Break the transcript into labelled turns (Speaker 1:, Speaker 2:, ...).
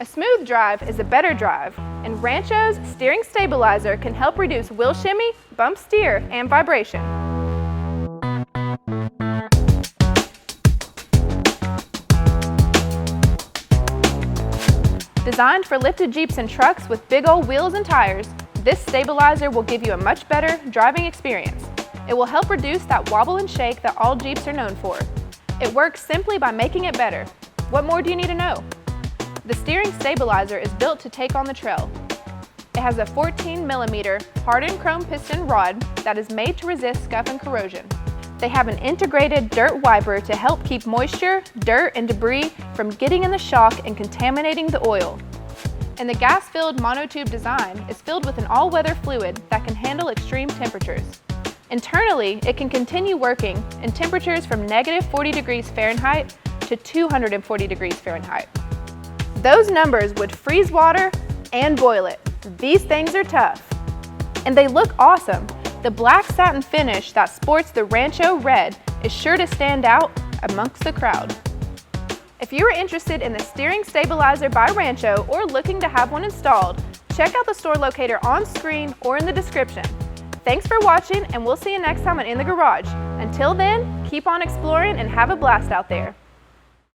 Speaker 1: A smooth drive is a better drive, and Rancho's steering stabilizer can help reduce wheel shimmy, bump steer, and vibration. Designed for lifted Jeeps and trucks with big old wheels and tires, this stabilizer will give you a much better driving experience. It will help reduce that wobble and shake that all Jeeps are known for. It works simply by making it better. What more do you need to know? The steering stabilizer is built to take on the trail. It has a 14mm hardened chrome piston rod that is made to resist scuff and corrosion. They have an integrated dirt wiper to help keep moisture, dirt, and debris from getting in the shock and contaminating the oil. And the gas-filled Monotube design is filled with an all-weather fluid that can handle extreme temperatures. Internally, it can continue working in temperatures from -40°F to 240°F. Those numbers would freeze water and boil it. These things are tough. And they look awesome. The black satin finish that sports the Rancho red is sure to stand out amongst the crowd. If you are interested in the steering stabilizer by Rancho or looking to have one installed, check out the store locator on screen or in the description. Thanks for watching, and we'll see you next time on In the Garage. Until then, keep on exploring and have a blast out there.